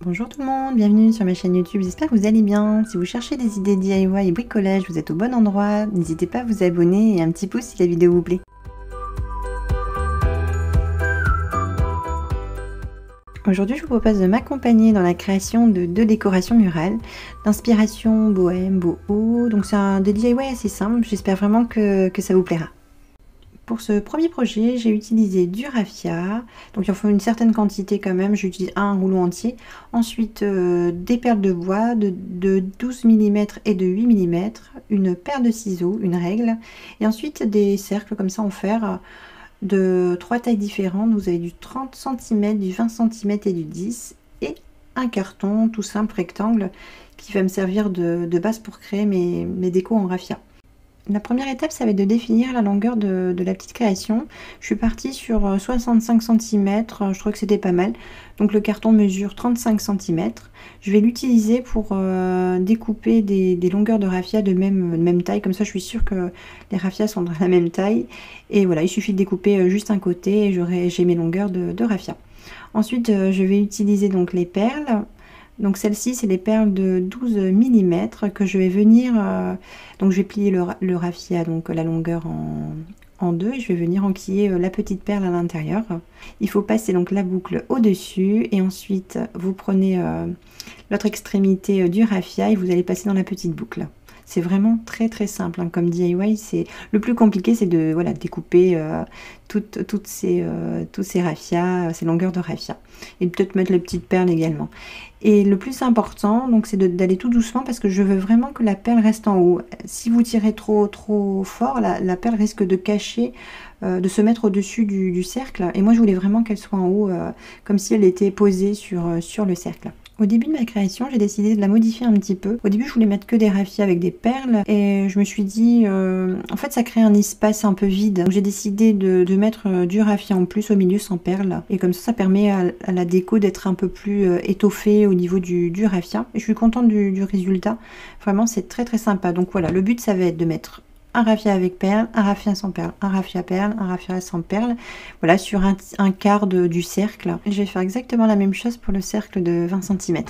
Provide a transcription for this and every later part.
Bonjour tout le monde, bienvenue sur ma chaîne YouTube, j'espère que vous allez bien. Si vous cherchez des idées DIY et bricolage, vous êtes au bon endroit. N'hésitez pas à vous abonner et un petit pouce si la vidéo vous plaît. Aujourd'hui, je vous propose de m'accompagner dans la création de 2 décorations murales d'inspiration bohème, boho. Donc c'est un DIY assez simple, j'espère vraiment que ça vous plaira. Pour ce premier projet, j'ai utilisé du raffia, donc il en faut une certaine quantité quand même, j'utilise un rouleau entier. Ensuite, des perles de bois de 12 mm et de 8 mm, une paire de ciseaux, une règle, et ensuite des cercles comme ça en fer de 3 tailles différentes. Vous avez du 30 cm, du 20 cm et du 10, et un carton tout simple rectangle qui va me servir de base pour créer mes décos en raffia. La première étape, ça va être de définir la longueur de la petite création. Je suis partie sur 65 cm, je trouvais que c'était pas mal. Donc le carton mesure 35 cm. Je vais l'utiliser pour découper des longueurs de raffia de même taille. Comme ça, je suis sûre que les raffias sont de la même taille. Et voilà, il suffit de découper juste un côté et j'ai mes longueurs de raffia. Ensuite, je vais utiliser donc les perles. Donc celle-ci, c'est les perles de 12 mm que je vais venir, donc je vais plier le raffia, donc la longueur en deux, et je vais venir enquiller la petite perle à l'intérieur. Il faut passer donc la boucle au-dessus, et ensuite vous prenez l'autre extrémité du raffia et vous allez passer dans la petite boucle. C'est vraiment très simple hein, comme DIY. C'est le plus compliqué, c'est de découper tous ces raffias, ces longueurs de raffia, et peut-être mettre les petites perles également. Et le plus important, donc, c'est d'aller tout doucement parce que je veux vraiment que la perle reste en haut. Si vous tirez trop fort, la perle risque de cacher, de se mettre au-dessus du cercle. Et moi, je voulais vraiment qu'elle soit en haut, comme si elle était posée sur le cercle. Au début de ma création, j'ai décidé de la modifier un petit peu. Au début, je voulais mettre que des raffias avec des perles et je me suis dit, en fait, ça crée un espace un peu vide. Donc j'ai décidé de mettre du raffia en plus au milieu sans perles. Et comme ça permet à la déco d'être un peu plus étoffée au niveau du raffia. Et je suis contente du résultat. Vraiment, c'est très sympa. Donc voilà, le but, ça va être de mettre un raffia avec perles, un raffia sans perles, un raffia perles, un raffia sans perles, voilà, sur un quart du cercle. Je vais faire exactement la même chose pour le cercle de 20 cm.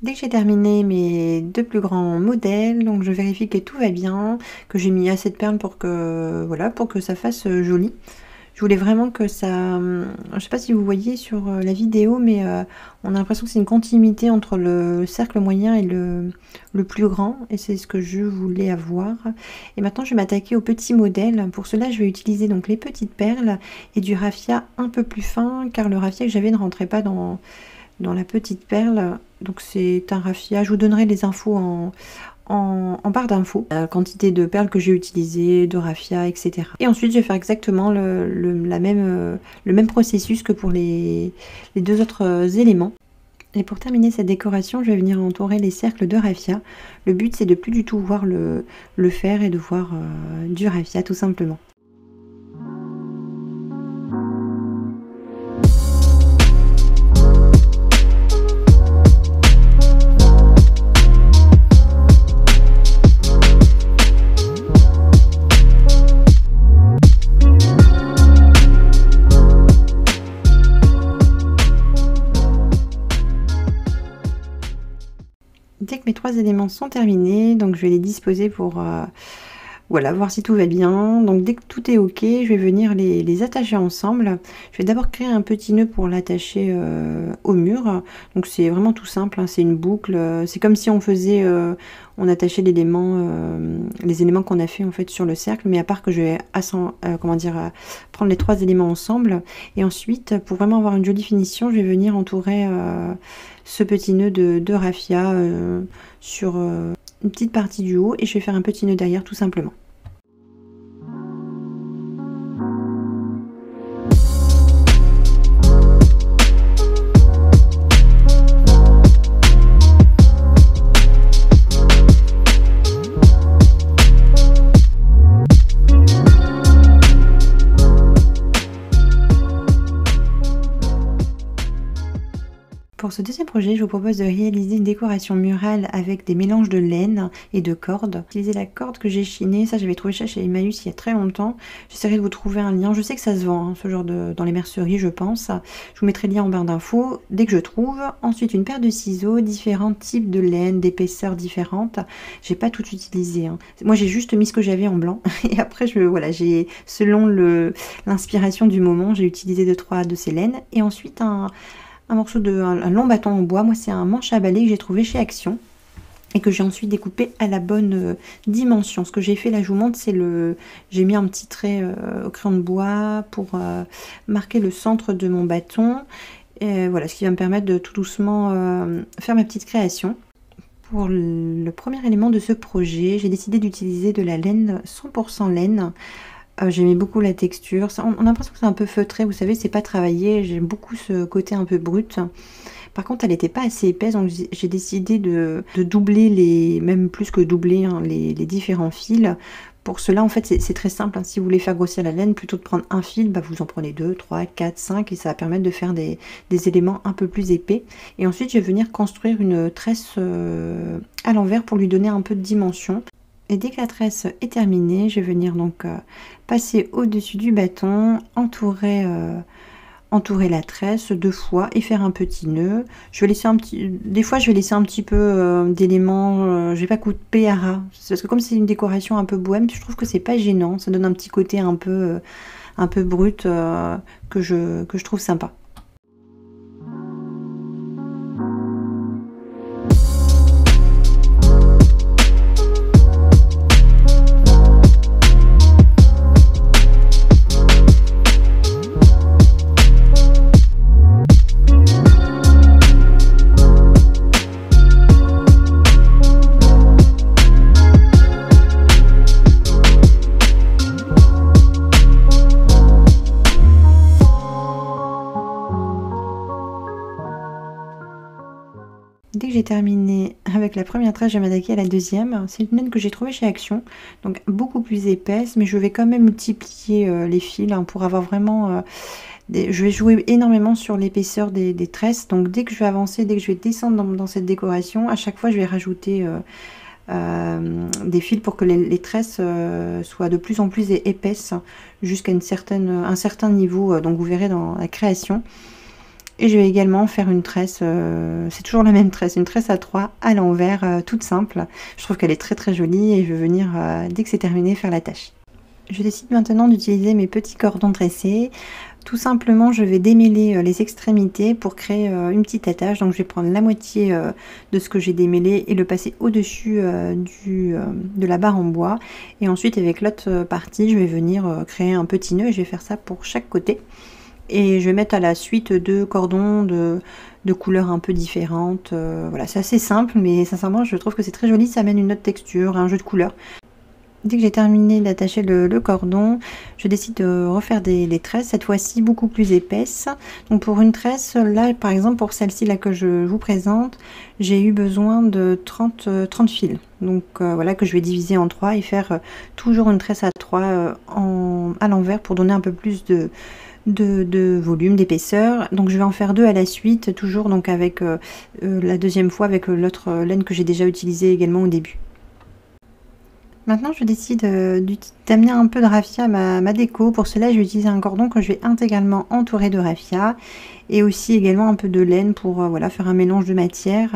Dès que j'ai terminé mes 2 plus grands modèles, donc je vérifie que tout va bien, que j'ai mis assez de perles pour que ça fasse joli. Je voulais vraiment que ça... Je sais pas si vous voyez sur la vidéo, mais on a l'impression que c'est une continuité entre le cercle moyen et le plus grand, et c'est ce que je voulais avoir. Et maintenant, je vais m'attaquer aux petits modèles. Pour cela, je vais utiliser donc les petites perles et du raffia un peu plus fin, car le raffia que j'avais ne rentrait pas dans la petite perle. Donc c'est un raffia, je vous donnerai les infos en barre d'infos, la quantité de perles que j'ai utilisées, de raffia, etc. Et ensuite je vais faire exactement le même processus que pour les 2 autres éléments. Et pour terminer cette décoration, je vais venir entourer les cercles de raffia. Le but, c'est de plus du tout voir le fer et de voir du raffia tout simplement. Dès que mes 3 éléments sont terminés, donc je vais les disposer pour voir si tout va bien. Donc dès que tout est ok, je vais venir les attacher ensemble. Je vais d'abord créer un petit nœud pour l'attacher au mur. Donc c'est vraiment tout simple, hein, c'est une boucle. C'est comme si on faisait, on attachait les éléments qu'on a fait en fait sur le cercle, mais à part que je vais prendre les 3 éléments ensemble. Et ensuite, pour vraiment avoir une jolie finition, je vais venir entourer ce petit nœud de raffia sur une petite partie du haut, et je vais faire un petit nœud derrière tout simplement. Pour ce deuxième projet, je vous propose de réaliser une décoration murale avec des mélanges de laine et de cordes. Utiliser la corde que j'ai chinée, ça j'avais trouvé ça chez Emmaüs il y a très longtemps. J'essaierai de vous trouver un lien, je sais que ça se vend, hein, ce genre dans les merceries je pense. Je vous mettrai le lien en barre d'infos dès que je trouve. Ensuite une paire de ciseaux, différents types de laine, d'épaisseurs différentes. J'ai pas tout utilisé, hein. Moi j'ai juste mis ce que j'avais en blanc et après voilà, j'ai selon l'inspiration du moment, j'ai utilisé 2-3 de ces laines et ensuite un long bâton en bois. Moi c'est un manche à balai que j'ai trouvé chez Action et que j'ai ensuite découpé à la bonne dimension. Ce que j'ai fait là, je vous montre, c'est j'ai mis un petit trait au crayon de bois pour marquer le centre de mon bâton. Et voilà, ce qui va me permettre de tout doucement faire ma petite création. Pour le premier élément de ce projet, j'ai décidé d'utiliser de la laine 100% laine. J'aimais beaucoup la texture, on a l'impression que c'est un peu feutré, vous savez, c'est pas travaillé, j'aime beaucoup ce côté un peu brut. Par contre, elle n'était pas assez épaisse, donc j'ai décidé de doubler, même plus que doubler, hein, les différents fils. Pour cela, en fait, c'est très simple, hein. Si vous voulez faire grossir la laine, plutôt que de prendre un fil, bah, vous en prenez 2, 3, 4, 5, et ça va permettre de faire des éléments un peu plus épais. Et ensuite, je vais venir construire une tresse à l'envers pour lui donner un peu de dimension. Et dès que la tresse est terminée, je vais venir donc passer au-dessus du bâton, entourer la tresse 2 fois et faire un petit nœud. Je vais laisser des fois je vais laisser un petit peu d'éléments, je vais pas couper à ras. Parce que comme c'est une décoration un peu bohème, je trouve que c'est pas gênant, ça donne un petit côté un peu brut que je trouve sympa. Dès que j'ai terminé avec la première tresse, je vais m'attaquer à la deuxième. C'est une laine que j'ai trouvée chez Action, donc beaucoup plus épaisse, mais je vais quand même multiplier les fils, hein, pour avoir vraiment... je vais jouer énormément sur l'épaisseur des tresses, donc dès que je vais avancer, dès que je vais descendre dans cette décoration, à chaque fois je vais rajouter des fils pour que les tresses soient de plus en plus épaisses jusqu'à un certain niveau, donc vous verrez dans la création. Et je vais également faire une tresse, c'est toujours la même tresse, une tresse à 3 à l'envers, toute simple. Je trouve qu'elle est très très jolie et je vais venir, dès que c'est terminé, faire la tâche. Je décide maintenant d'utiliser mes petits cordons tressés. Tout simplement, je vais démêler les extrémités pour créer une petite attache. Donc je vais prendre la moitié de ce que j'ai démêlé et le passer au-dessus de la barre en bois. Et ensuite, avec l'autre partie, je vais venir créer un petit nœud et je vais faire ça pour chaque côté. Et je vais mettre à la suite 2 cordons de couleurs un peu différentes. Voilà, c'est assez simple, mais sincèrement, je trouve que c'est très joli. Ça amène une autre texture, un jeu de couleurs. Dès que j'ai terminé d'attacher le cordon, je décide de refaire des tresses, cette fois-ci beaucoup plus épaisses. Donc pour une tresse, là par exemple, pour celle-ci là que je vous présente, j'ai eu besoin de 30 fils. Donc voilà, que je vais diviser en 3 et faire toujours une tresse à 3 à l'envers pour donner un peu plus de volume, d'épaisseur. Donc je vais en faire 2 à la suite, toujours donc avec la deuxième fois avec l'autre laine que j'ai déjà utilisée également au début. Maintenant je décide d'amener un peu de raffia à ma déco. Pour cela je vais utiliser un cordon que je vais intégralement entourer de raffia et aussi également un peu de laine pour voilà, faire un mélange de matière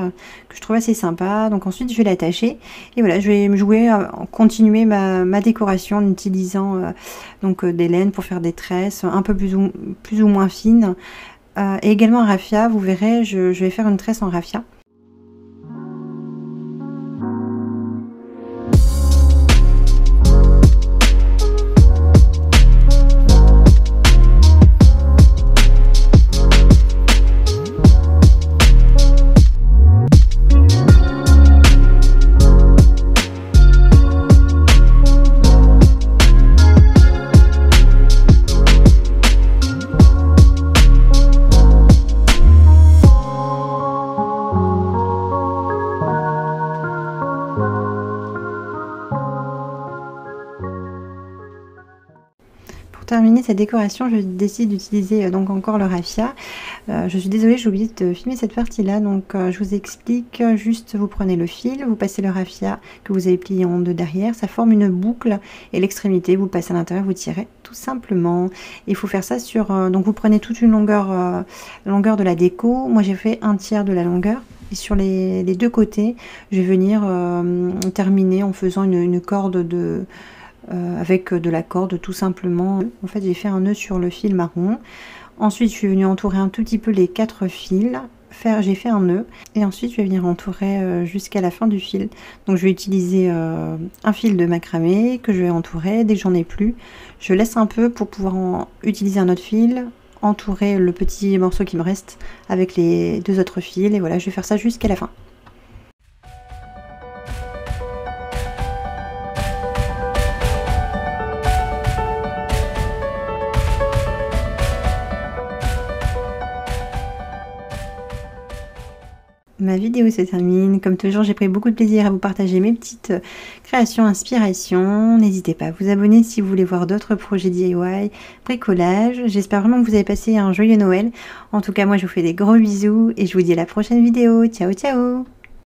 que je trouve assez sympa. Donc ensuite je vais l'attacher et voilà, je vais me jouer continuer ma décoration en utilisant donc des laines pour faire des tresses un peu plus ou moins fines, et également un raffia. Vous verrez, je vais faire une tresse en raffia. pour terminer cette décoration, je décide d'utiliser donc encore le raffia. Je suis désolée, j'ai oublié de filmer cette partie-là, donc je vous explique. Juste, vous prenez le fil, vous passez le raffia que vous avez plié en deux derrière, ça forme une boucle et l'extrémité, vous le passez à l'intérieur, vous tirez tout simplement. Il faut faire ça sur... donc vous prenez toute une longueur, la longueur de la déco. Moi j'ai fait un tiers de la longueur. Et sur les deux côtés, je vais venir terminer en faisant une corde avec de la corde tout simplement. En fait, j'ai fait un nœud sur le fil marron. Ensuite, je suis venue entourer un tout petit peu les 4 fils. J'ai fait un nœud et ensuite je vais venir entourer jusqu'à la fin du fil. Donc je vais utiliser un fil de macramé que je vais entourer. Dès que j'en ai plus, je laisse un peu pour pouvoir utiliser un autre fil, entourer le petit morceau qui me reste avec les 2 autres fils, et voilà, je vais faire ça jusqu'à la fin. Ma vidéo se termine. Comme toujours, j'ai pris beaucoup de plaisir à vous partager mes petites créations, inspirations. N'hésitez pas à vous abonner si vous voulez voir d'autres projets DIY, bricolage. J'espère vraiment que vous avez passé un joyeux Noël. En tout cas, moi, je vous fais des gros bisous et je vous dis à la prochaine vidéo. Ciao, ciao!